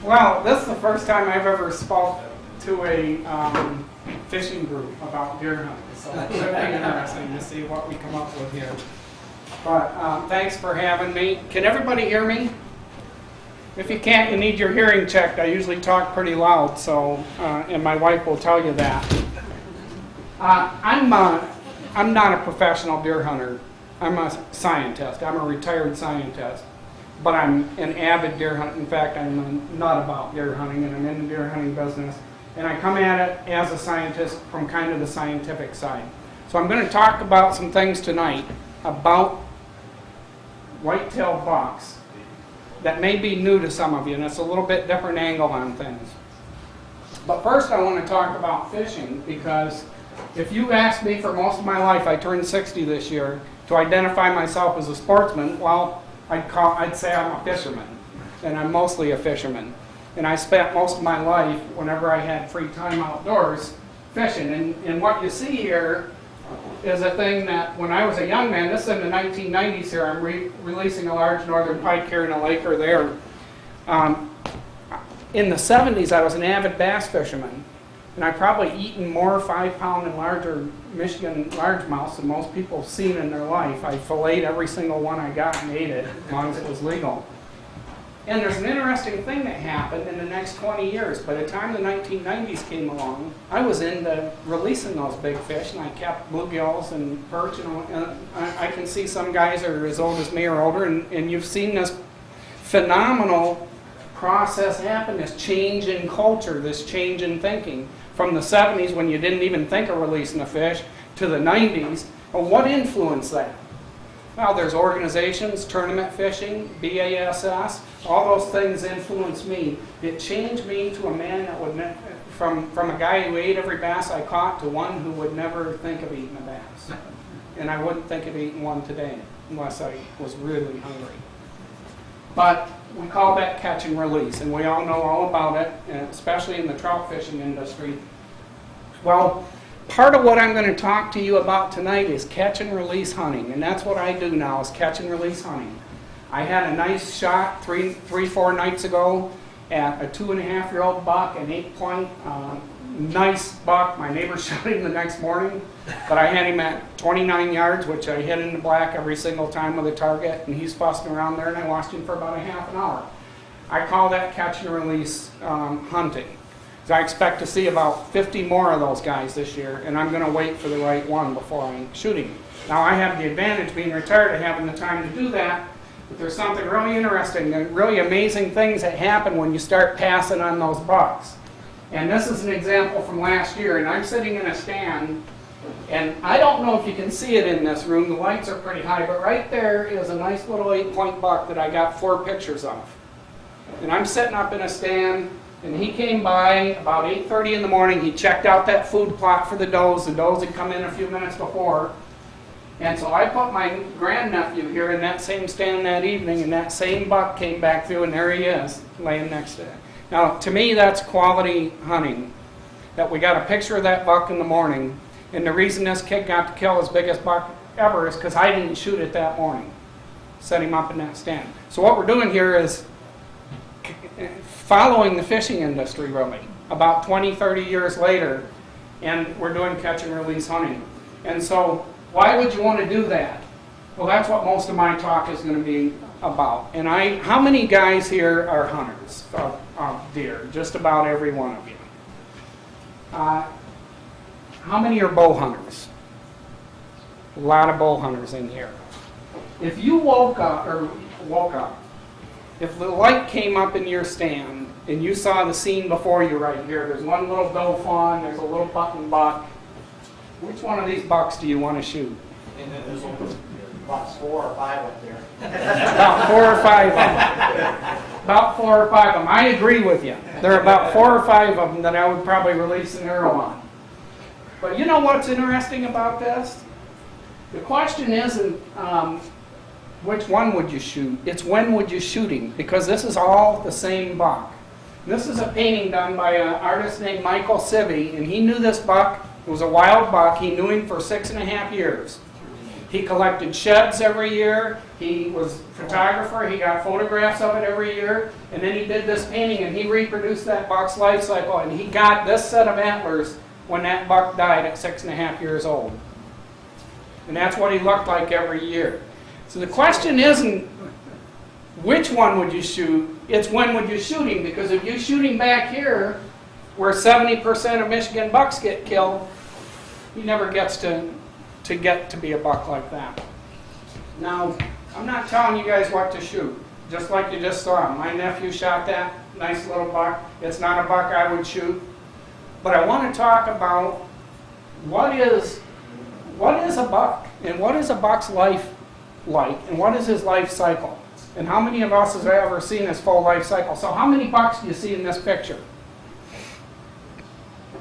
Well, this is the first time I've ever spoke to a fishing group about deer hunting, so it's going to be interesting to see what we come up with here. But thanks for having me. Can everybody hear me? If you can't, you need your hearing checked. I usually talk pretty loud, so and my wife will tell you that. I'm not a professional deer hunter. I'm a scientist. I'm a retired scientist. But I'm an avid deer hunter. In fact, I'm a nut about deer hunting, and I'm in the deer hunting business. And I come at it as a scientist from kind of the scientific side. So I'm going to talk about some things tonight about whitetail bucks that may be new to some of you, and it's a little bit different angle on things. But first I want to talk about fishing, because if you asked me for most of my life, I turned 60 this year, to identify myself as a sportsman, well, I'd say I'm a fisherman, and I'm mostly a fisherman. And I spent most of my life, whenever I had free time outdoors, fishing. And what you see here is a thing that when I was a young man, this is in the 1990s here, I'm releasing a large northern pike here in a lake or there. In the 70s, I was an avid bass fisherman. And I've probably eaten more 5-pound and larger Michigan largemouths than most people have seen in their life. I filleted every single one I got and ate it, as long as it was legal. And there's an interesting thing that happened in the next 20 years. By the time the 1990s came along, I was into releasing those big fish, and I kept bluegills and perch. And I can see some guys are as old as me or older, and you've seen this phenomenal process happen, this change in culture, this change in thinking. From the 70s, when you didn't even think of releasing a fish, to the 90s. Well, what influenced that? Well, there's organizations, tournament fishing, BASS, all those things influenced me. It changed me to a man that would, from a guy who ate every bass I caught to one who would never think of eating a bass. And I wouldn't think of eating one today, unless I was really hungry. But we call that catch and release, and we all know all about it, and especially in the trout fishing industry. Well, part of what I'm going to talk to you about tonight is catch and release hunting, and that's what I do now, is catch and release hunting. I had a nice shot 4 nights ago at a 2.5-year-old buck, an 8-point, nice buck. My neighbor shot him the next morning, but I had him at 29 yards, which I hit in the black every single time with a target, and he's fussing around there, and I watched him for about a half an hour. I call that catch and release hunting. So I expect to see about 50 more of those guys this year, and I'm going to wait for the right one before I shoot him. Now, I have the advantage, being retired, of having the time to do that, but there's something really interesting and really amazing things that happen when you start passing on those bucks. And this is an example from last year, and I'm sitting in a stand, and I don't know if you can see it in this room, the lights are pretty high, but right there is a nice little 8-point buck that I got 4 pictures of. And I'm sitting up in a stand, and he came by about 8:30 in the morning. He checked out that food plot for the does. The does had come in a few minutes before. And so I put my grandnephew here in that same stand that evening, and that same buck came back through, and there he is, laying next to it. Now, to me, that's quality hunting, that we got a picture of that buck in the morning, and the reason this kid got to kill his biggest buck ever is because I didn't shoot it that morning. Set him up in that stand. So what we're doing here is following the fishing industry, really, about 20, 30 years later, and we're doing catch and release hunting. And so why would you want to do that? Well, that's what most of my talk is going to be about. And how many guys here are hunters of deer? Just about every one of you. How many are bow hunters? A lot of bow hunters in here. If you woke up, if the light came up in your stand and you saw the scene before you right here, there's one little doe fawn, there's a little button buck, which one of these bucks do you want to shoot? And then there's about 4 or 5 up there. About 4 or 5 of them. About 4 or 5 of them. I agree with you. There are about 4 or 5 of them that I would probably release an arrow on. But you know what's interesting about this? The question isn't which one would you shoot? It's when would you shoot him? Because this is all the same buck. This is a painting done by an artist named Michael Civey, and he knew this buck. It was a wild buck. He knew him for 6.5 years. He collected sheds every year. He was a photographer. He got photographs of it every year. And then he did this painting, and he reproduced that buck's life cycle. And he got this set of antlers when that buck died at 6.5 years old. And that's what he looked like every year. So the question isn't which one would you shoot, it's when would you shoot him, because if you shoot him back here, where 70% of Michigan bucks get killed, he never gets to get to be a buck like that. Now, I'm not telling you guys what to shoot, just like you just saw. My nephew shot that nice little buck. It's not a buck I would shoot. But I want to talk about what is a buck, and what is a buck's life like, and what is his life cycle, and how many of us has ever seen his full life cycle. So how many bucks do you see in this picture?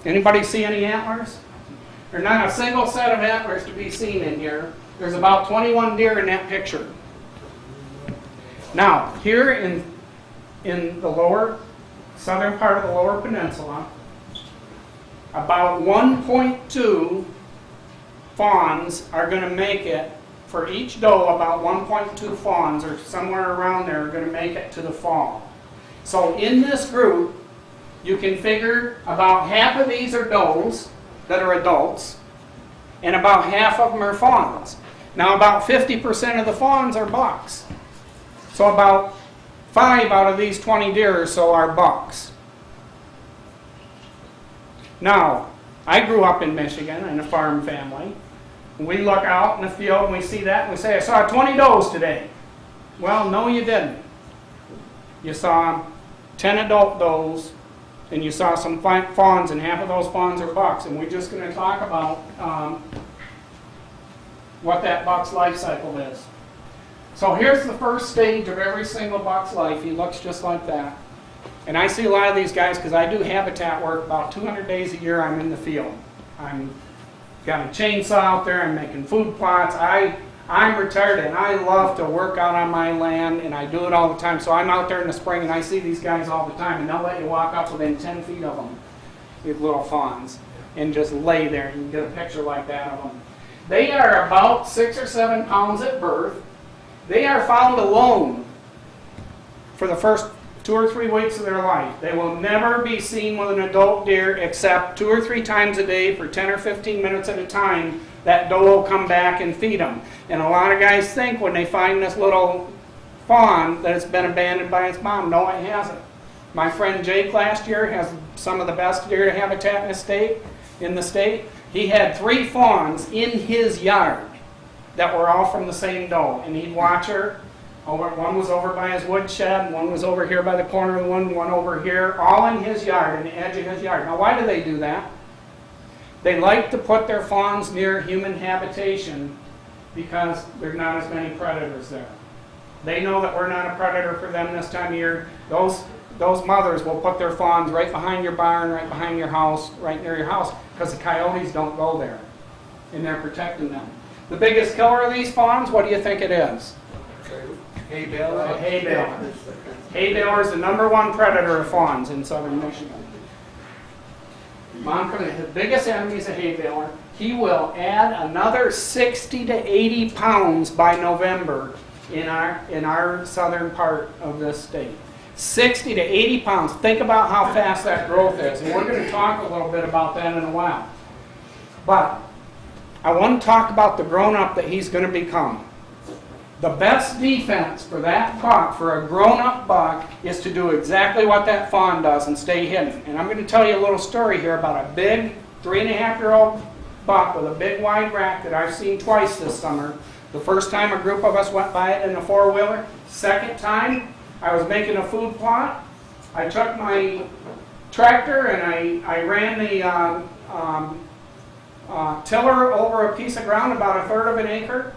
Anybody see any antlers? There's not a single set of antlers to be seen in here. There's about 21 deer in that picture. Now, here in the lower, southern part of the lower peninsula, about 1.2 fawns are going to make it, for each doe, about 1.2 fawns, or somewhere around there, are going to make it to the fall. So in this group, you can figure about half of these are does that are adults, and about half of them are fawns. Now about 50% of the fawns are bucks. So about 5 out of these 20 deer or so are bucks. Now, I grew up in Michigan in a farm family. We look out in the field and we see that and we say, I saw 20 does today. Well, no you didn't. You saw 10 adult does, and you saw some fawns, and half of those fawns are bucks. And we're just going to talk about what that buck's life cycle is. So here's the first stage of every single buck's life. He looks just like that. And I see a lot of these guys, because I do habitat work about 200 days a year. I'm in the field. I'm got a chainsaw out there. I'm making food plots. I'm retired, and I love to work out on my land, and I do it all the time. So I'm out there in the spring, and I see these guys all the time, and they'll let you walk up within 10 feet of them, these little fawns, and just lay there. You can get a picture like that of them. They are about 6 or 7 pounds at birth. They are found alone for the first 2 or 3 weeks of their life. They will never be seen with an adult deer except 2 or 3 times a day for 10 or 15 minutes at a time. That doe will come back and feed them. And a lot of guys think when they find this little fawn that it's been abandoned by its mom. No, it hasn't. My friend Jake last year has some of the best deer habitat in the state. He had 3 fawns in his yard that were all from the same doe, and he'd watch her. One was over by his woodshed, one was over here by the corner of the one over here, all in his yard, in the edge of his yard. Now, why do they do that? They like to put their fawns near human habitation because there's not as many predators there. They know that we're not a predator for them this time of year. Those mothers will put their fawns right behind your barn, right behind your house, right near your house, because the coyotes don't go there, and they're protecting them. The biggest killer of these fawns, what do you think it is? Hay baler. Hay baler. Hay baler is the #1 predator of fawns in southern Michigan. The biggest enemy is a hay baler. He will add another 60 to 80 pounds by November in our southern part of this state. 60 to 80 pounds. Think about how fast that growth is. And we're going to talk a little bit about that in a while. But I want to talk about the grown-up that he's going to become. The best defense for that buck, for a grown-up buck, is to do exactly what that fawn does and stay hidden. And I'm going to tell you a little story here about a big 3.5-year-old buck with a big wide rack that I've seen twice this summer. The first time a group of us went by it in a 4-wheeler. Second time, I was making a food plot. I took my tractor and I ran the tiller over a piece of ground about 1/3 of an acre.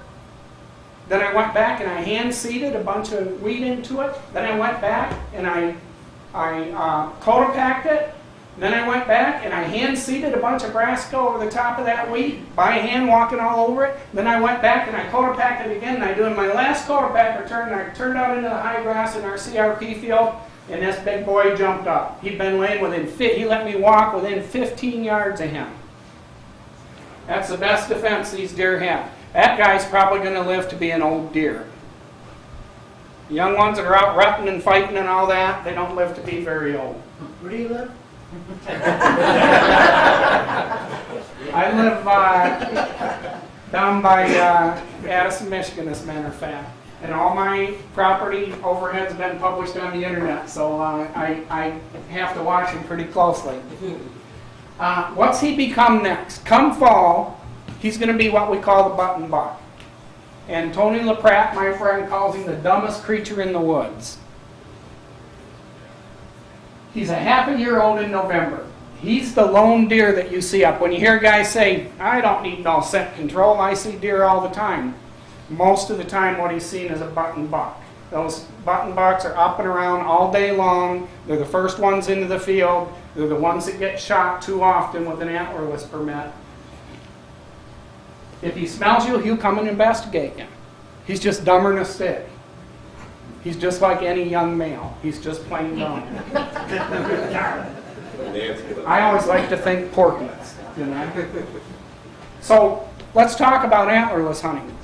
Then I went back and I hand seeded a bunch of wheat into it. Then I went back and I cotopacked it. Then I went back and I hand seeded a bunch of brassica over the top of that wheat by hand, walking all over it. Then I went back and I cotopacked it again, and I doing my last cotopack return, and I turned out into the high grass in our CRP field, and this big boy jumped up. He'd been laying he let me walk within 15 yards of him. That's the best defense these deer have. That guy's probably going to live to be an old deer. The young ones that are out rutting and fighting and all that, they don't live to be very old. Where do you live? I live down by Addison, Michigan, as a matter of fact. And all my property overhead's been published on the internet, so I have to watch him pretty closely. What's he become next? Come fall, he's going to be what we call the button buck. And Tony LaPratt, my friend, calls him the dumbest creature in the woods. He's a half a year old in November. He's the lone deer that you see up. When you hear guys say, I don't need no scent control, I see deer all the time. Most of the time what he's seen is a button buck. Those button bucks are up and around all day long. They're the first ones into the field. They're the ones that get shot too often with an antlerless permit. If he smells you, he'll come and investigate you. He's just dumber than a stick. He's just like any young male. He's just plain dumb. I always like to think porkies, you know. So let's talk about antlerless hunting.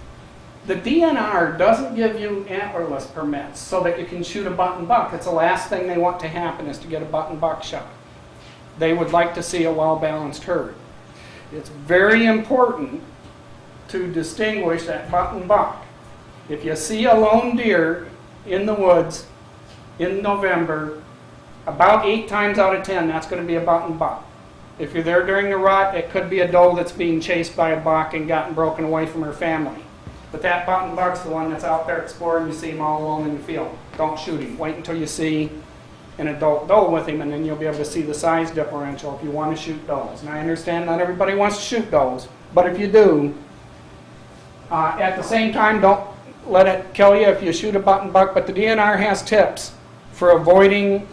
The DNR doesn't give you antlerless permits so that you can shoot a button buck. It's the last thing they want to happen is to get a button buck shot. They would like to see a well-balanced herd. It's very important to distinguish that button buck. If you see a lone deer in the woods in November, about 8 times out of 10, that's going to be a button buck. If you're there during the rut, it could be a doe that's being chased by a buck and gotten broken away from her family. But that button buck's the one that's out there exploring. You see him all alone in the field. Don't shoot him. Wait until you see an adult doe with him, and then you'll be able to see the size differential if you want to shoot does. And I understand not everybody wants to shoot does, but if you do, at the same time, don't let it kill you if you shoot a button buck. But the DNR has tips for avoiding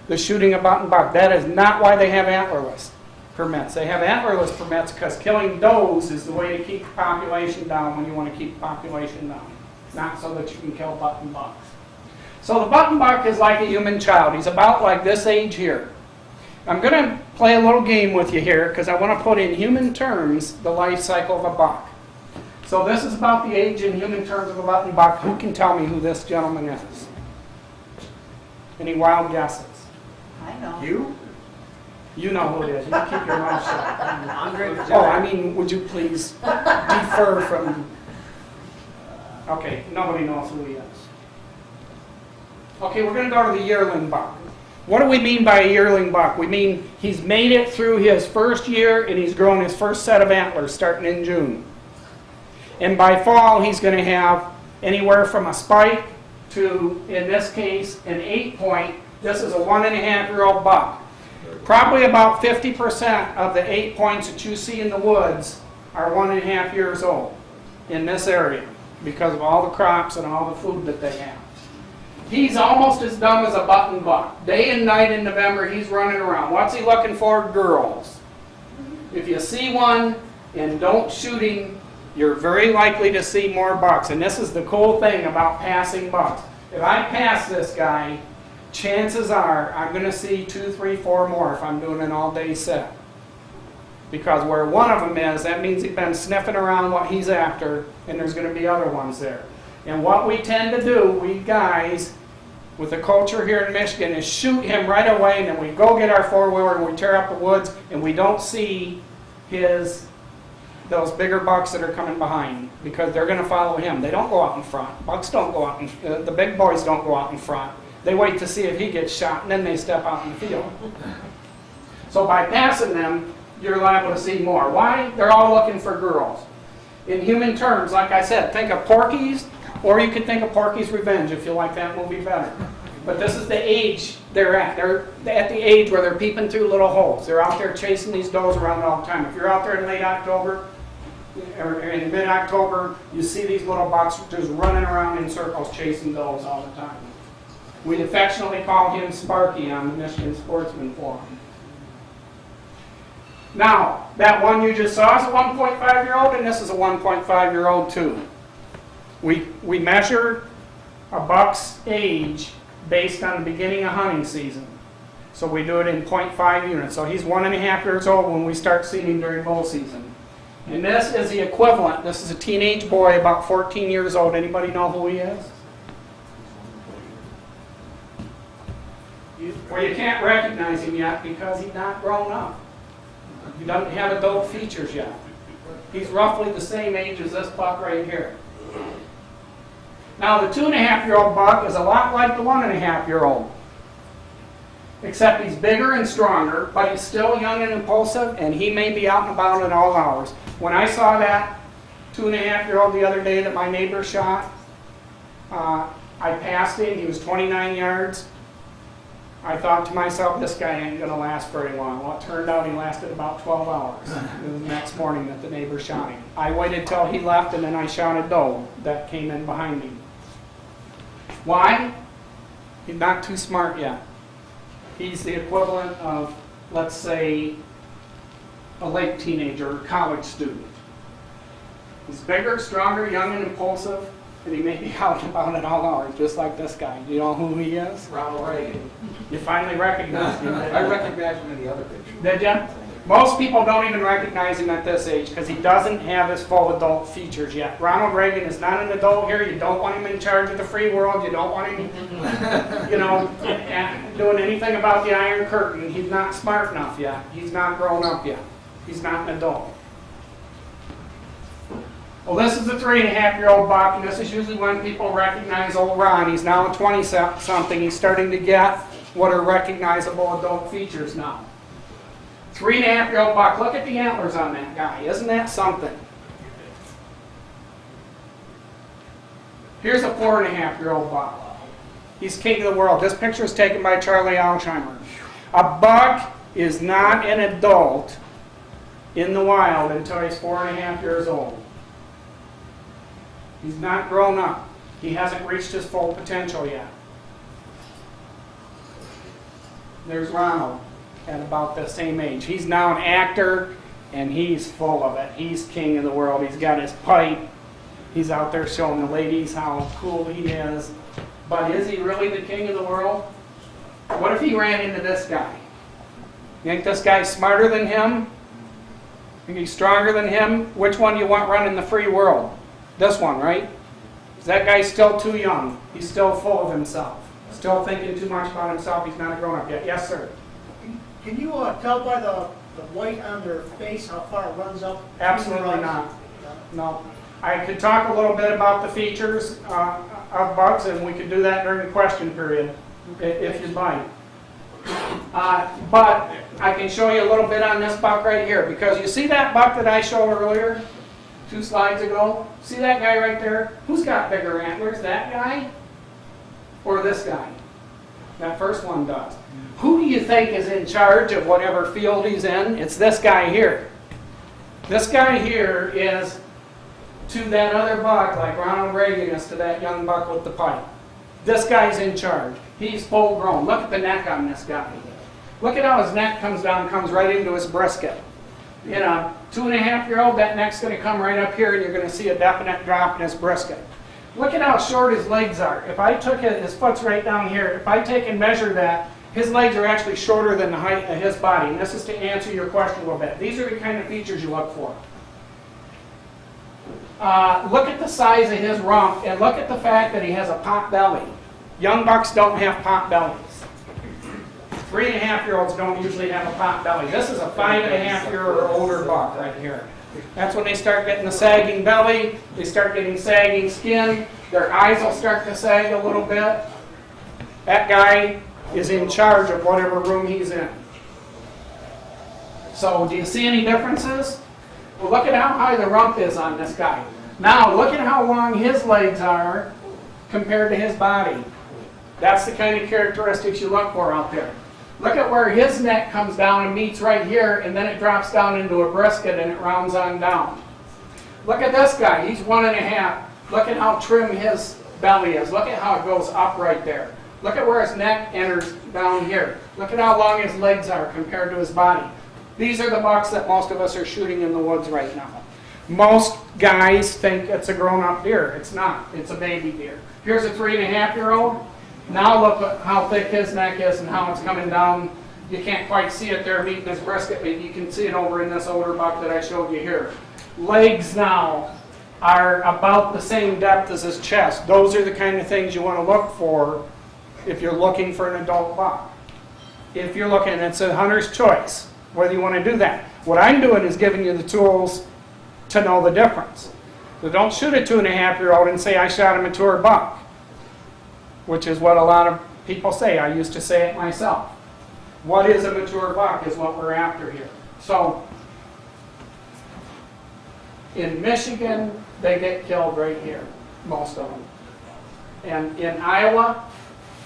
the shooting a button buck. That is not why they have antlerless permits. They have antlerless permits because killing does is the way to keep the population down when you want to keep the population down, not so that you can kill button bucks. So the button buck is like a human child. He's about like this age here. I'm going to play a little game with you here because I want to put in human terms the life cycle of a buck. So this is about the age in human terms of a button buck. Who can tell me who this gentleman is? Any wild guesses? I know. You? You know who it is. You can keep your mouth shut. Andre the Oh, Giant. I mean, would you please defer from... Okay, nobody knows who he is. Okay, we're going to go to the yearling buck. What do we mean by a yearling buck? We mean he's made it through his first year and he's grown his first set of antlers starting in June. And by fall, he's going to have anywhere from a spike to, in this case, an 8-point. This is a 1.5-year-old buck. Probably about 50% of the 8 points that you see in the woods are 1.5 years old in this area because of all the crops and all the food that they have. He's almost as dumb as a button buck. Day and night in November, he's running around. What's he looking for? Girls. If you see one and don't shoot him, you're very likely to see more bucks. And this is the cool thing about passing bucks. If I pass this guy, chances are I'm going to see 2, 3, 4 more if I'm doing an all-day set. Because where one of them is, that means he's been sniffing around what he's after, and there's going to be other ones there. And what we tend to do, we guys, with the culture here in Michigan, is shoot him right away, and then we go get our four-wheeler and we tear up the woods, and we don't see those bigger bucks that are coming behind, because they're going to follow him. They don't go out in front. Bucks don't go out in the big boys don't go out in front. They wait to see if he gets shot, and then they step out in the field. So by passing them, you're liable to see more. Why? They're all looking for girls. In human terms, like I said, think of Porky's, or you could think of Porky's Revenge if you like that movie better. But this is the age they're at. They're at the age where they're peeping through little holes. They're out there chasing these does around all the time. If you're out there in late October, or in mid-October, you see these little bucks just running around in circles chasing does all the time. We affectionately call him Sparky on the Michigan Sportsman Forum. Now, that one you just saw is a 1.5-year-old, and this is a 1.5-year-old too. We measure a buck's age based on the beginning of hunting season. So we do it in 0.5 units. So he's 1.5 years old when we start seeing him during bull season. And this is the equivalent. This is a teenage boy, about 14 years old. Anybody know who he is? Well, you can't recognize him yet because he's not grown up. He doesn't have adult features yet. He's roughly the same age as this buck right here. Now, the 2.5-year-old buck is a lot like the 1.5-year-old. Except he's bigger and stronger, but he's still young and impulsive, and he may be out and about at all hours. When I saw that 2.5-year-old the other day that my neighbor shot, I passed him. He was 29 yards. I thought to myself, this guy ain't going to last very long. Well, it turned out he lasted about 12 hours. It was the next morning that the neighbor shot him. I waited till he left, and then I shot a doe that came in behind me. Why? He's not too smart yet. He's the equivalent of, let's say, a late teenager or college student. He's bigger, stronger, young, and impulsive, and he may be out and about at all hours, just like this guy. Do you know who he is? Ronald Reagan. You finally recognized him. I recognized him in the other picture. Did you? Most people don't even recognize him at this age because he doesn't have his full adult features yet. Ronald Reagan is not an adult here. You don't want him in charge of the free world. You don't want him, doing anything about the Iron Curtain. He's not smart enough yet. He's not grown up yet. He's not an adult. Well, this is a 3.5-year-old buck, and this is usually when people recognize old Ron. He's now a 20-something. He's starting to get what are recognizable adult features now. 3.5-year-old buck. Look at the antlers on that guy. Isn't that something? Here's a 4.5-year-old buck. He's king of the world. This picture is taken by Charlie Alsheimer. A buck is not an adult in the wild until he's 4.5 years old. He's not grown up. He hasn't reached his full potential yet. There's Ronald at about the same age. He's now an actor, and he's full of it. He's king of the world. He's got his pipe. He's out there showing the ladies how cool he is. But is he really the king of the world? What if he ran into this guy? You think this guy's smarter than him? Think he's stronger than him? Which one do you want running the free world? This one, right? That guy's still too young. He's still full of himself. Still thinking too much about himself. He's not a grown-up yet. Yes, sir? Can you tell by the white on their face how far it runs up? Absolutely not. No. I could talk a little bit about the features of bucks, and we could do that during the question period, if you'd like. But I can show you a little bit on this buck right here, because you see that buck that I showed earlier, 2 slides ago? See that guy right there? Who's got bigger antlers, that guy or this guy? That first one does. Who do you think is in charge of whatever field he's in? It's this guy here. This guy here is to that other buck like Ronald Reagan is to that young buck with the pipe. This guy's in charge. He's full grown. Look at the neck on this guy. Look at how his neck comes down, comes right into his brisket. You know, 2.5-year-old, that neck's going to come right up here, and you're going to see a definite drop in his brisket. Look at how short his legs are. If I took his foot's right down here, if I take and measure that, his legs are actually shorter than the height of his body. And this is to answer your question a little bit. These are the kind of features you look for. Look at the size of his rump, and look at the fact that he has a pot belly. Young bucks don't have pot bellies. 3.5-year-olds don't usually have a pot belly. This is a 5.5-year or older buck right here. That's when they start getting the sagging belly, they start getting sagging skin, their eyes will start to sag a little bit. That guy is in charge of whatever room he's in. So do you see any differences? Well, look at how high the rump is on this guy. Now look at how long his legs are compared to his body. That's the kind of characteristics you look for out there. Look at where his neck comes down and meets right here, and then it drops down into a brisket and it rounds on down. Look at this guy, he's 1.5. Look at how trim his belly is. Look at how it goes up right there. Look at where his neck enters down here. Look at how long his legs are compared to his body. These are the bucks that most of us are shooting in the woods right now. Most guys think it's a grown-up deer. It's not. It's a baby deer. Here's a 3.5-year-old. Now look at how thick his neck is and how it's coming down. You can't quite see it there meeting his brisket, but you can see it over in this older buck that I showed you here. legs now are about the same depth as his chest. Those are the kind of things you want to look for if you're looking for an adult buck. If you're looking, it's a hunter's choice whether you want to do that. What I'm doing is giving you the tools to know the difference. So don't shoot a 2.5-year-old and say, I shot a mature buck, which is what a lot of people say. I used to say it myself. What is a mature buck is what we're after here. So in Michigan, they get killed right here, most of them. And in Iowa,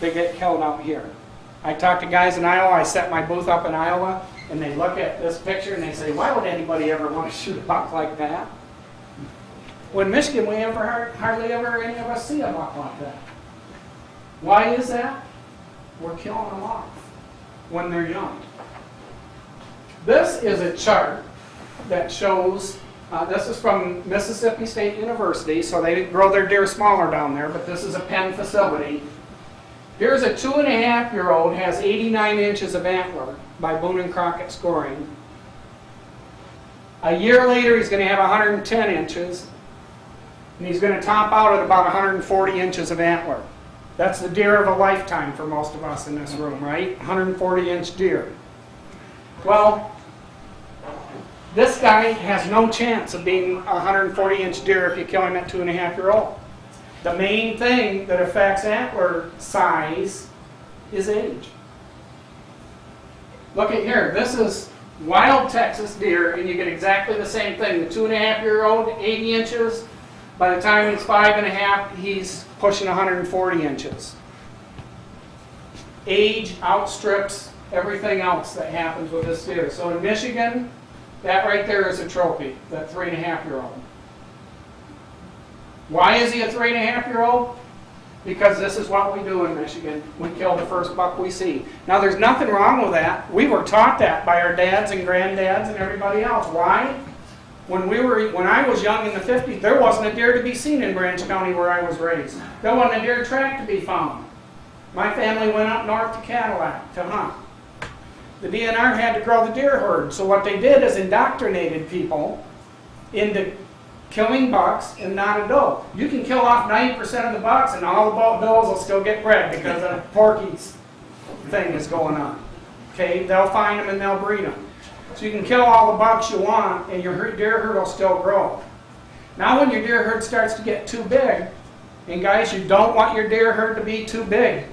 they get killed out here. I talk to guys in Iowa, I set my booth up in Iowa, and they look at this picture and they say, why would anybody ever want to shoot a buck like that? Well, in Michigan, we hardly ever any of us see a buck like that. Why is that? We're killing them off when they're young. This is a chart that shows, this is from Mississippi State University, so they grow their deer smaller down there, but this is a pen facility. Here's a 2.5-year-old, has 89 inches of antler by Boone and Crockett scoring. A year later, he's going to have 110 inches, and he's going to top out at about 140 inches of antler. That's the deer of a lifetime for most of us in this room, right? 140-inch deer. Well, this guy has no chance of being a 140-inch deer if you kill him at 2.5-year-old. The main thing that affects antler size is age. Look at here. This is wild Texas deer, and you get exactly the same thing. The 2.5-year-old, 80 inches. By the time he's 5.5, he's pushing 140 inches. Age outstrips everything else that happens with this deer. So in Michigan, that right there is a trophy, that 3.5-year-old. Why is he a 3.5-year-old? Because this is what we do in Michigan. We kill the first buck we see. Now there's nothing wrong with that. We were taught that by our dads and granddads and everybody else. Why? When I was young in the 50s, there wasn't a deer to be seen in Branch County where I was raised. There wasn't a deer track to be found. My family went up north to Cadillac to hunt. The DNR had to grow the deer herd, so what they did is indoctrinated people into killing bucks and not a doe. You can kill off 90% of the bucks and all the does will still get bred because a Porky's thing is going on. Okay, they'll find them and they'll breed them. So you can kill all the bucks you want and your deer herd will still grow. Now when your deer herd starts to get too big, and guys, you don't want your deer herd to be too big.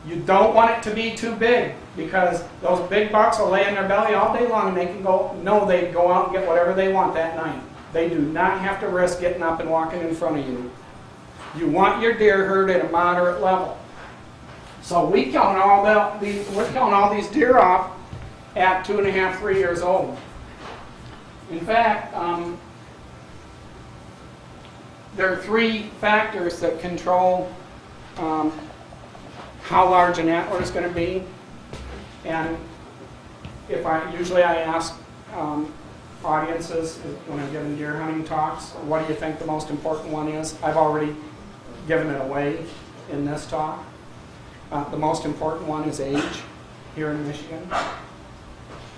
You don't want it to be too big because those big bucks will lay in their belly all day long and they can know they go out and get whatever they want that night. They do not have to risk getting up and walking in front of you. You want your deer herd at a moderate level. So we're killing all these deer off at 2.5, 3 years old. In fact, there are 3 factors that control how large an antler is going to be. And usually I ask audiences when I'm giving deer hunting talks, what do you think the most important one is? I've already given it away in this talk. The most important one is age here in Michigan.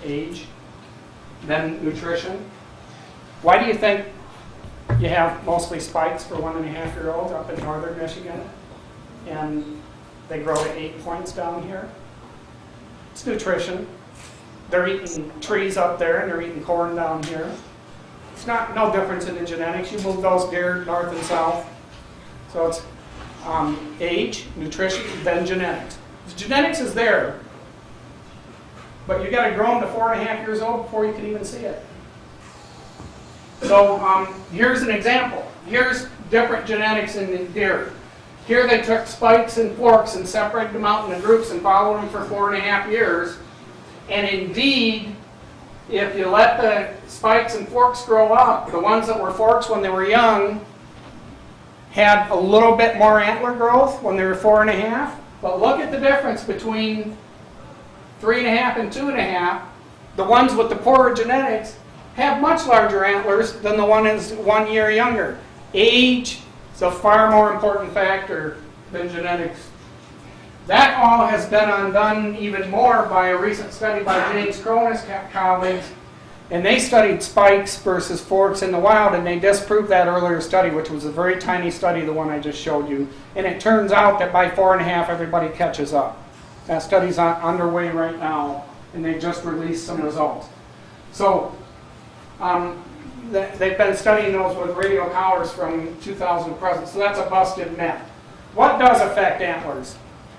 Age. Then nutrition. Why do you think you have mostly spikes for 1.5-year-olds up in northern Michigan? And they grow to 8 points down here? It's nutrition. They're eating trees up there and they're eating corn down here. It's no difference in the genetics. You move those deer north and south. So it's age, nutrition, then genetics. The genetics is there, but you got to grow them to 4.5 years old before you can even see it. So here's an example. Here's different genetics in the deer. Here they took spikes and forks and separated them out into groups and followed them for 4.5 years. And indeed, if you let the spikes and forks grow up, the ones that were forks when they were young had a little bit more antler growth when they were 4.5. But look at the difference between 3.5 and 2.5. The ones with the poorer genetics have much larger antlers than the one that's 1 year younger. Age is a far more important factor than genetics. That all has been undone even more by a recent study by James Cronin's colleagues And they studied spikes versus forks in the wild, and they disproved that earlier study, which was a very tiny study, the one I just showed you. And it turns out that by 4.5, everybody catches up. That study's underway right now, and they just released some results. So they've been studying those with radio collars from 2000 to present. So that's a busted myth. What does affect antlers?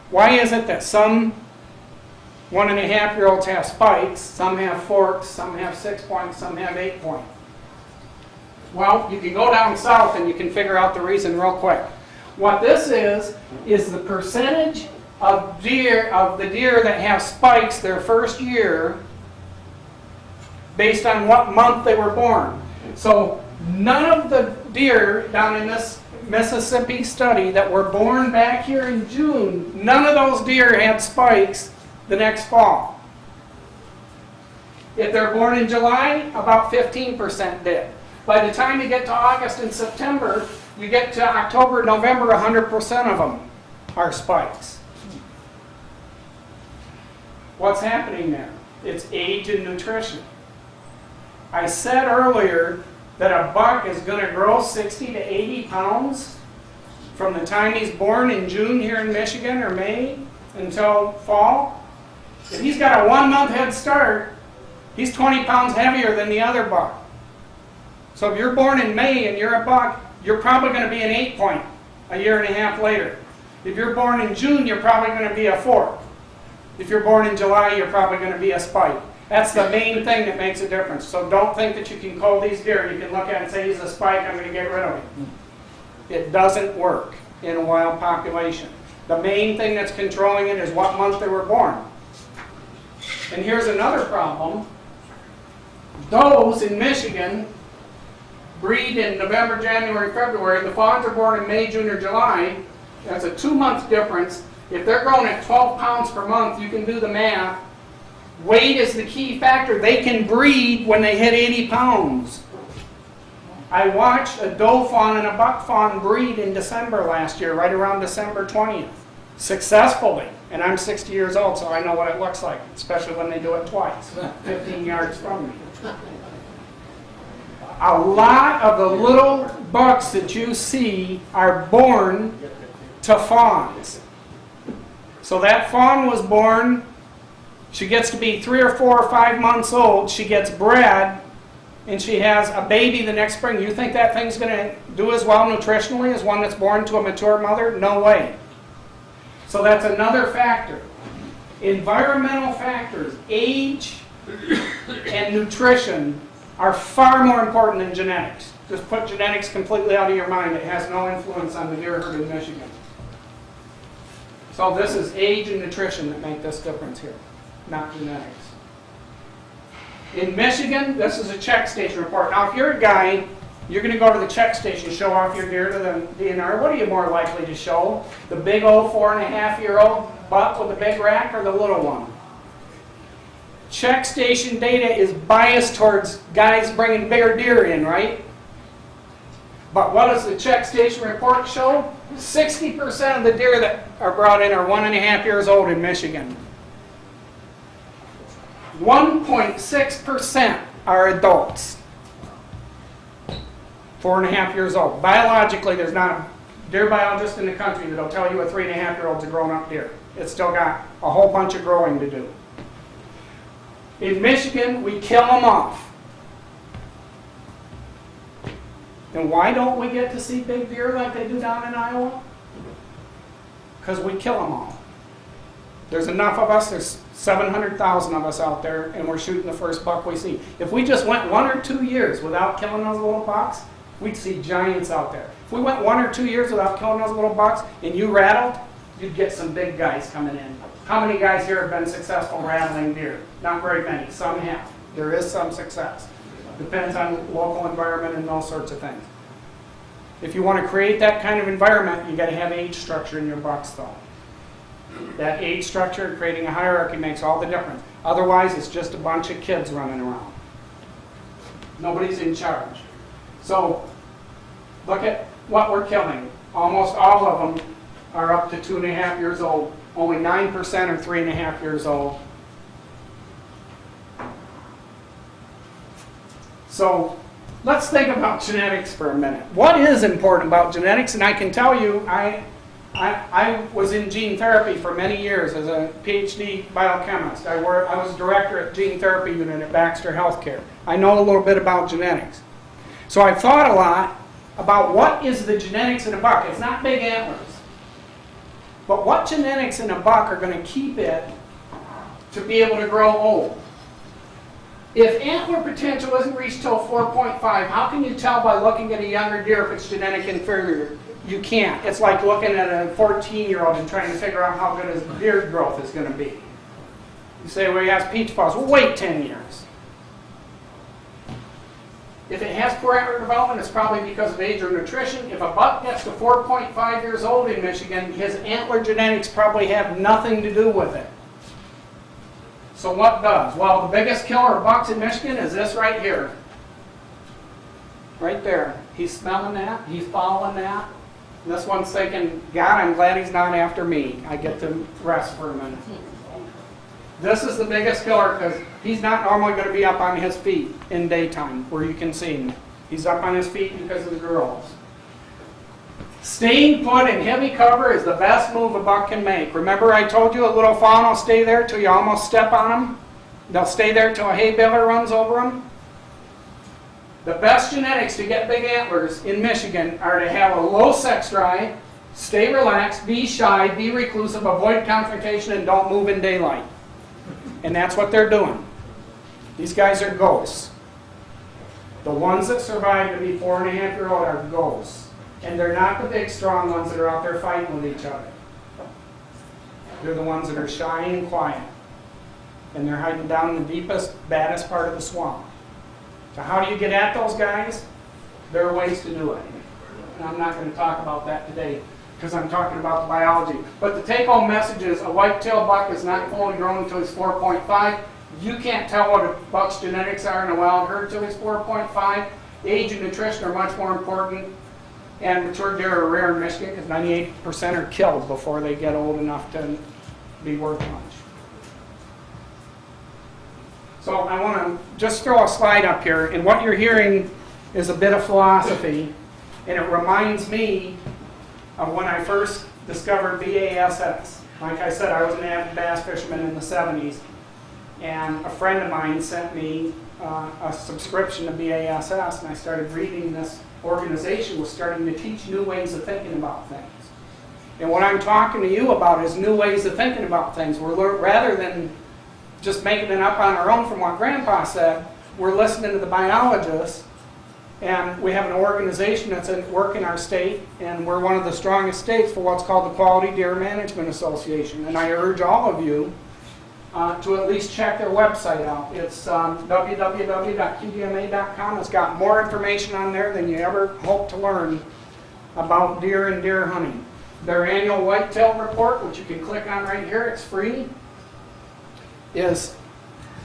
Why is it that some 1.5-year-olds have spikes, some have forks, some have 6-point, some have 8-point? Well, you can go down south and you can figure out the reason real quick. What this is the percentage of the deer that have spikes their first year based on what month they were born. So none of the deer down in this Mississippi study that were born back here in June, none of those deer had spikes the next fall. If they're born in July, about 15% did. By the time you get to August and September, you get to October, November, 100% of them are spikes. What's happening there? It's age and nutrition. I said earlier that a buck is going to grow 60 to 80 pounds from the time he's born in June here in Michigan or May until fall. If he's got a 1-month head start, he's 20 pounds heavier than the other buck. So if you're born in May and you're a buck, you're probably going to be an 8-point a year and a half later. If you're born in June, you're probably going to be a fork. If you're born in July, you're probably going to be a spike. That's the main thing that makes a difference. So don't think that you can cull these deer. You can look at it and say, he's a spike, I'm going to get rid of him. It doesn't work in a wild population. The main thing that's controlling it is what month they were born. And here's another problem. Does in Michigan breed in November, January, February. The fawns are born in May, June, or July. That's a 2-month difference. If they're growing at 12 pounds per month, you can do the math. Weight is the key factor. They can breed when they hit 80 pounds. I watched a doe fawn and a buck fawn breed in December last year, right around December 20th, successfully. And I'm 60 years old, so I know what it looks like, especially when they do it twice, 15 yards from me. A lot of the little bucks that you see are born to fawns. So that fawn was born, she gets to be 3 or 4 or 5 months old, she gets bred, and she has a baby the next spring. You think that thing's going to do as well nutritionally as one that's born to a mature mother? No way. So that's another factor. Environmental factors, age and nutrition, are far more important than genetics. Just put genetics completely out of your mind. It has no influence on the deer herd in Michigan. So this is age and nutrition that make this difference here, not genetics. In Michigan, this is a check station report. Now, if you're a guy, you're going to go to the check station, show off your deer to the DNR. What are you more likely to show? The big old 4.5-year-old buck with the big rack or the little one? Check station data is biased towards guys bringing bigger deer in, right? But what does the check station report show? 60% of the deer that are brought in are 1.5 years old in Michigan. 1.6% are adults. 4.5 years old. Biologically, there's not a deer biologist in the country that'll tell you a 3.5-year-old's a grown-up deer. It's still got a whole bunch of growing to do. In Michigan, we kill them off. And why don't we get to see big deer like they do down in Iowa? Because we kill them all. There's enough of us, there's 700,000 of us out there, and we're shooting the first buck we see. If we just went 1 or 2 years without killing those little bucks, we'd see giants out there. If we went 1 or 2 years without killing those little bucks, and you rattled, you'd get some big guys coming in. How many guys here have been successful rattling deer? Not very many. Some have. There is some success. Depends on local environment and those sorts of things. If you want to create that kind of environment, you've got to have age structure in your bucks, though. That age structure, creating a hierarchy, makes all the difference. Otherwise, it's just a bunch of kids running around. Nobody's in charge. So, look at what we're killing. Almost all of them are up to 2.5 years old. Only 9% are 3.5 years old. So let's think about genetics for a minute. What is important about genetics? And I can tell you, I was in gene therapy for many years as a PhD biochemist. I was director at gene therapy unit at Baxter Healthcare. I know a little bit about genetics. So I've thought a lot about what is the genetics in a buck. It's not big antlers. But what genetics in a buck are going to keep it to be able to grow old? If antler potential isn't reached till 4.5, how can you tell by looking at a younger deer if it's genetic inferior? You can't. It's like looking at a 14-year-old and trying to figure out how good his beard growth is going to be. You say, well, he has peach fuzz. Well, wait 10 years. If it has poor antler development, it's probably because of age or nutrition. If a buck gets to 4.5 years old in Michigan, his antler genetics probably have nothing to do with it. So what does? Well, the biggest killer of bucks in Michigan is this right here. Right there. He's smelling that. He's following that. And this one's thinking, God, I'm glad he's not after me. I get to rest for a minute. This is the biggest killer because he's not normally going to be up on his feet in daytime where you can see him. He's up on his feet because of the girls. Staying put in heavy cover is the best move a buck can make. Remember I told you a little fawn will stay there till you almost step on them? They'll stay there till a hay baler runs over them? The best genetics to get big antlers in Michigan are to have a low sex drive, stay relaxed, be shy, be reclusive, avoid confrontation, and don't move in daylight. And that's what they're doing. These guys are ghosts. The ones that survive to be 4.5-year-old are ghosts. And they're not the big strong ones that are out there fighting with each other. They're the ones that are shy and quiet. And they're hiding down in the deepest, baddest part of the swamp. So how do you get at those guys? There are ways to do it. And I'm not going to talk about that today because I'm talking about the biology. But the take-home message is a whitetail buck is not fully grown until he's 4.5. You can't tell what a buck's genetics are in a wild herd until he's 4.5. Age and nutrition are much more important. And mature deer are rare in Michigan because 98% are killed before they get old enough to be worth much. So I want to just throw a slide up here. And what you're hearing is a bit of philosophy. And it reminds me of when I first discovered BASS. Like I said, I was an avid bass fisherman in the 70s. And a friend of mine sent me a subscription to BASS. And I started reading this organization was starting to teach new ways of thinking about things. And what I'm talking to you about is new ways of thinking about things. Rather than just making it up on our own from what Grandpa said, we're listening to the biologists, and we have an organization that's at work in our state, and we're one of the strongest states for what's called the Quality Deer Management Association. And I urge all of you to at least check their website out. It's www.qdma.com. It's got more information on there than you ever hope to learn about deer and deer hunting. Their annual whitetail report, which you can click on right here, it's free, is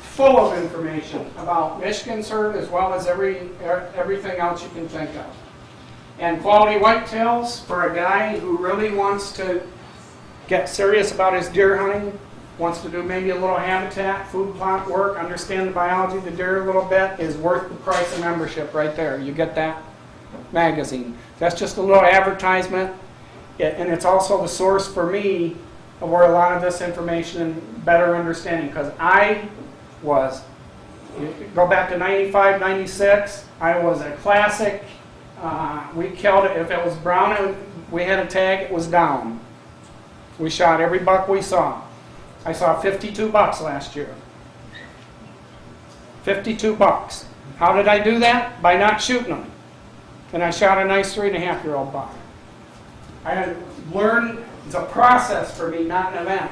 full of information about Michigan's herd as well as everything else you can think of. And quality whitetails for a guy who really wants to get serious about his deer hunting, wants to do maybe a little habitat, food plot work, understand the biology of the deer a little bit, is worth the price of membership right there. You get that magazine. That's just a little advertisement, and it's also the source for me of where a lot of this information and better understanding, because I was, go back to 95, 96, I was a classic, we killed it. If it was brown and we had a tag, it was down. We shot every buck we saw. I saw 52 bucks last year. 52 bucks. How did I do that? By not shooting them. And I shot a nice 3.5-year-old buck. I had learned, it's a process for me, not an event,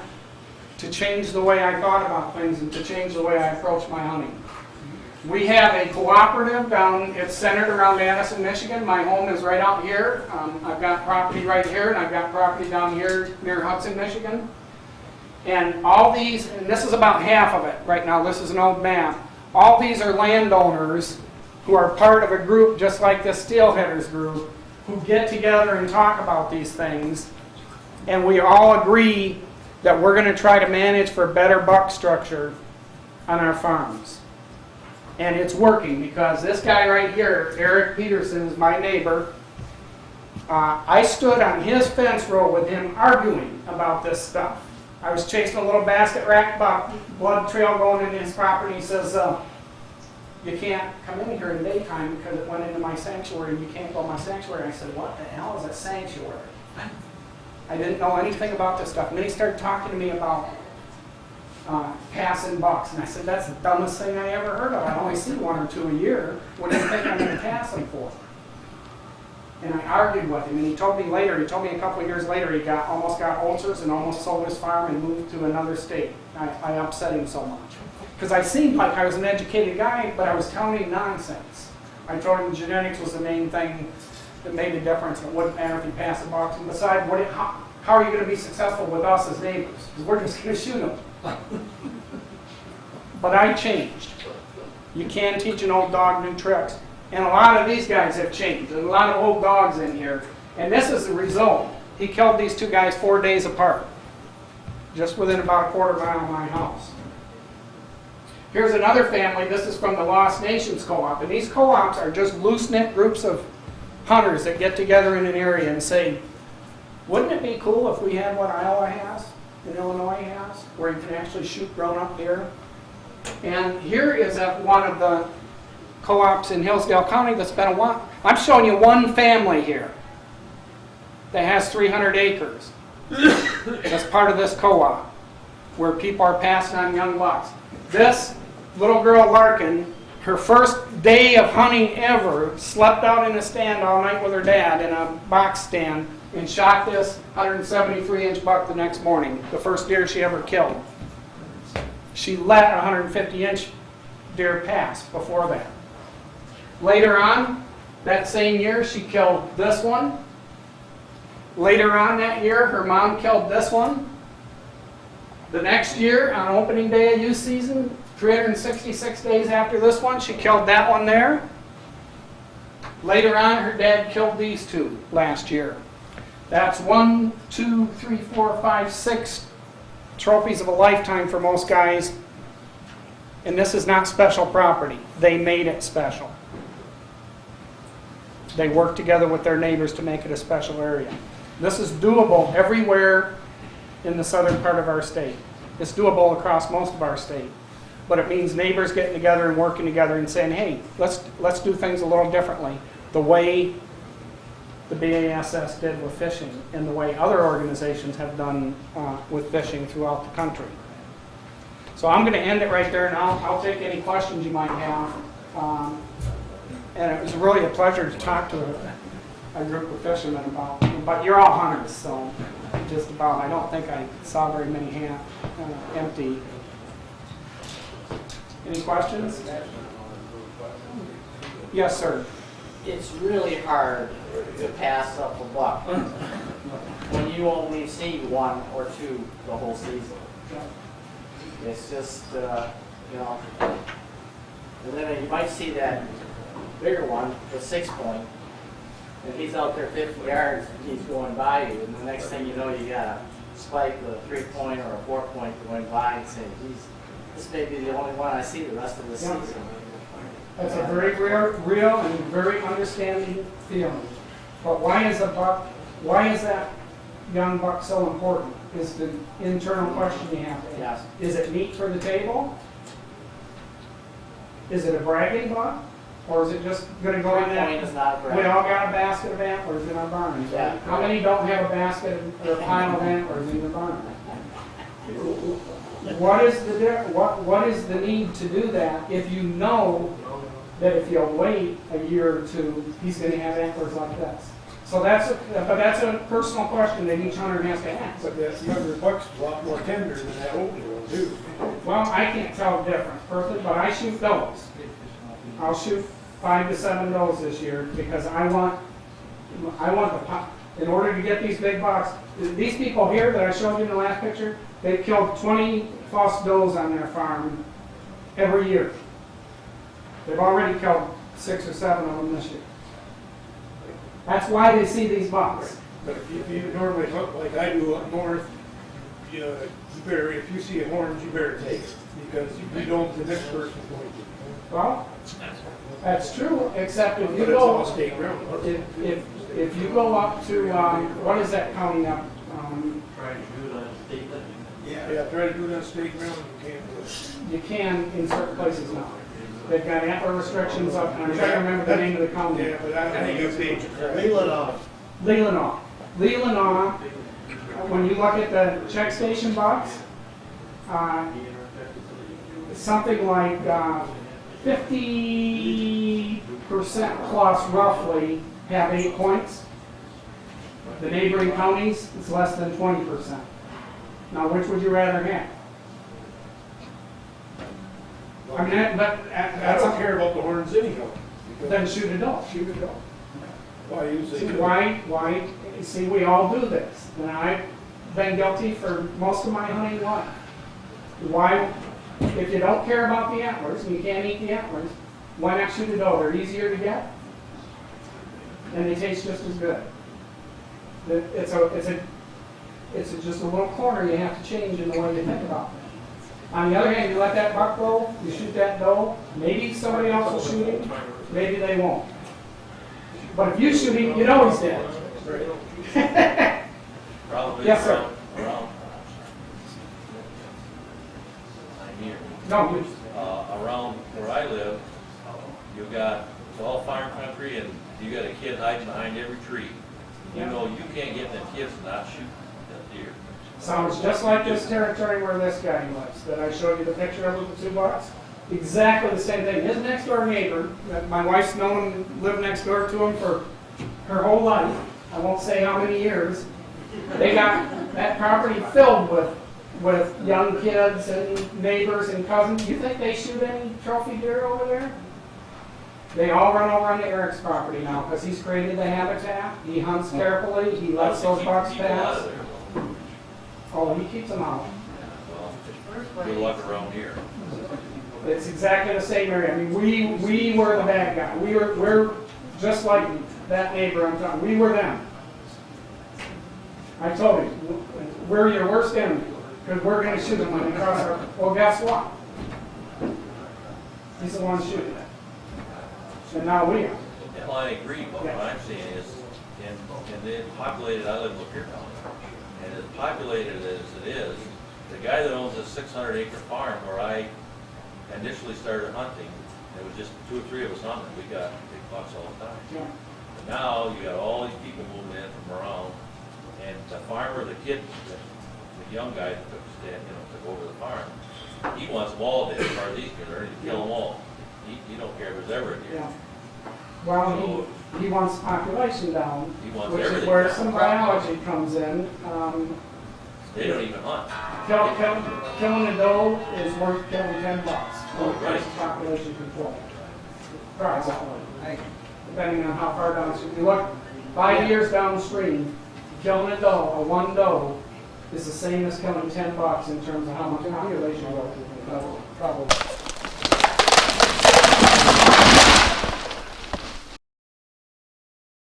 to change the way I thought about things and to change the way I approach my hunting. We have a cooperative down, it's centered around Addison, Michigan. My home is right out here. I've got property right here, and I've got property down here near Hudson, Michigan. And all these, and this is about half of it right now, this is an old map. All these are landowners who are part of a group just like the Steelheaders group who get together and talk about these things. And we all agree that we're going to try to manage for better buck structure on our farms. And it's working because this guy right here, Eric Peterson, is my neighbor. I stood on his fence row with him arguing about this stuff. I was chasing a little basket rack buck, blood trail going into his property. He says, you can't come in here in the daytime because it went into my sanctuary and you can't go in my sanctuary. I said, what the hell is a sanctuary? I didn't know anything about this stuff. And then he started talking to me about passing bucks. And I said, that's the dumbest thing I ever heard of. I only see 1 or 2 a year. What do you think I'm going to pass them for? And I argued with him. And he told me a couple of years later, he almost got ulcers and almost sold his farm and moved to another state. I upset him so much. Because I seemed like I was an educated guy, but I was telling him nonsense. I told him genetics was the main thing that made a difference. It wouldn't matter if he passed a box. And besides, how are you going to be successful with us as neighbors? Because we're just going to shoot them. But I changed. You can teach an old dog new tricks. And a lot of these guys have changed. There's a lot of old dogs in here. And this is the result. He killed these 2 guys 4 days apart. Just within about a quarter mile of my house. Here's another family. This is from the Lost Nations Co-op. And these co-ops are just loose-knit groups of hunters that get together in an area and say, wouldn't it be cool if we had what Iowa has and Illinois has, where you can actually shoot grown-up deer? And here is one of the co-ops in Hillsdale County that's been a while. I'm showing you one family here that has 300 acres. That's part of this co-op, where people are passing on young bucks. This little girl, Larkin, her first day of hunting ever, slept out in a stand all night with her dad in a box stand and shot this 173-inch buck the next morning, the first deer she ever killed. She let a 150-inch deer pass before that. Later on, that same year, she killed this one. Later on that year, her mom killed this one. The next year, on opening day of youth season, 366 days after this one, she killed that one there. Later on, her dad killed these 2 last year. That's 1, 2, 3, 4, 5, 6 trophies of a lifetime for most guys. And this is not special property. They made it special. They worked together with their neighbors to make it a special area. This is doable everywhere in the southern part of our state. It's doable across most of our state. But it means neighbors getting together and working together and saying, hey, let's do things a little differently. The way the BASS did with fishing and the way other organizations have done with fishing throughout the country. So I'm going to end it right there, and I'll take any questions you might have. And it was really a pleasure to talk to a group of fishermen about, but you're all hunters, so just about. I don't think I saw very many empty. Any questions? Yes, sir. It's really hard to pass up a buck when you only see 1 or 2 the whole season. It's just, you know, and then you might see that bigger one, the 6-point, and he's out there 50 yards and he's going by you, and the next thing you know, you got a spike with a 3-point or a 4-point going by and saying, geez, this may be the only one I see the rest of the season. That's a very real and very understanding feeling. But why is that young buck so important? Is the internal question you have to ask. Is it meat for the table? Is it a bragging buck? Or is it just going to go in there? We all got a basket of antlers in our barns. Yeah. How many don't have a basket or a pile of antlers in their barn? What is the need to do that if you know that if you'll wait a year or 2, he's going to have antlers like this? So that's a personal question that each hunter has to ask. But that younger buck's a lot more tender than that older one too. Well, I can't tell the difference personally, but I shoot does. I'll shoot 5 to 7 does this year because I want in order to get these big bucks. These people here that I showed you in the last picture, they've killed 20+ does on their farm every year. They've already killed 6 or 7 of them this year. That's why they see these bucks. But if you normally hunt like I do up north, you better, if you see a horn, you better take it because if you don't, the next person's going to. Well, that's true, except if you But it's all go, state ground. if you go up to, what is that county up? Yeah, try to do it on state ground, you can't do it. You can in certain places now. They've got antler restrictions up, and I'm trying to remember the name of the county. Yeah, but I think it's dangerous. Leelanau. Leelanau, when you look at the check station box, something like 50% plus roughly have 8 points. The neighboring counties, it's less than 20%. Now, which would you rather have? I mean, I that's don't care about the horns anyhow. then shoot a doe. Shoot it off. Why usually? See, why, see, we all do this, and I've been guilty for most of my hunting life. Why, if you don't care about the antlers, and you can't eat the antlers, why not shoot a doe? They're easier to get, and they taste just as good. It's just a little corner you have to change in the way you think about it. On the other hand, you let that buck go, you shoot that doe, maybe somebody else will shoot him, maybe they won't. But if you shoot him, you know he's dead. Probably Yes, sir. around. I'm here. No, you, Around where I live, you got, it's all farm country and you got a kid hiding behind every tree. You know, you can't get them kids to not shoot that deer. sounds just like this territory where this guy lives, that I showed you the picture of with the 2 bucks. Exactly the same thing. His next door neighbor, my wife's known him, lived next door to him for her whole life. I won't say how many years. They got that property filled with young kids and neighbors and cousins. You think they shoot any trophy deer over there? They all run over onto Eric's property now because he's created the habitat. He hunts carefully. He lets those bucks Keep people out pass. of there. Oh, he keeps them out. Well, good luck around here. It's exactly the same area. I mean, we were the bad guy. We're just like that neighbor I'm talking. We were them. I told him, we're your worst enemy because we're going to shoot them when they cross our. Well, guess what? He's the one shooting it, and now we are. Well, I agree, but what I'm saying is, and the populated, I live up here now, and as populated as it is, the guy that owns a 600-acre farm where I initially started hunting, it was just 2 or 3 of us hunting, we got big bucks all the time. Yeah. But now you got all these people moving in from around, and the farmer, the kid, the young guy that took over the farm, he wants them all dead as far as he's concerned, he'd kill them all. He don't care if there's ever a deer. Yeah. Well, he wants population down, He wants which is everything where down. some biology comes in. They don't even hunt. Killing a doe is worth killing $10 when Oh, it comes right. to population control. Price, depending on how far downstream. If you look 5 years downstream, killing a doe, a 1 doe, is the same as killing $10 in terms of how much population growth. Probably.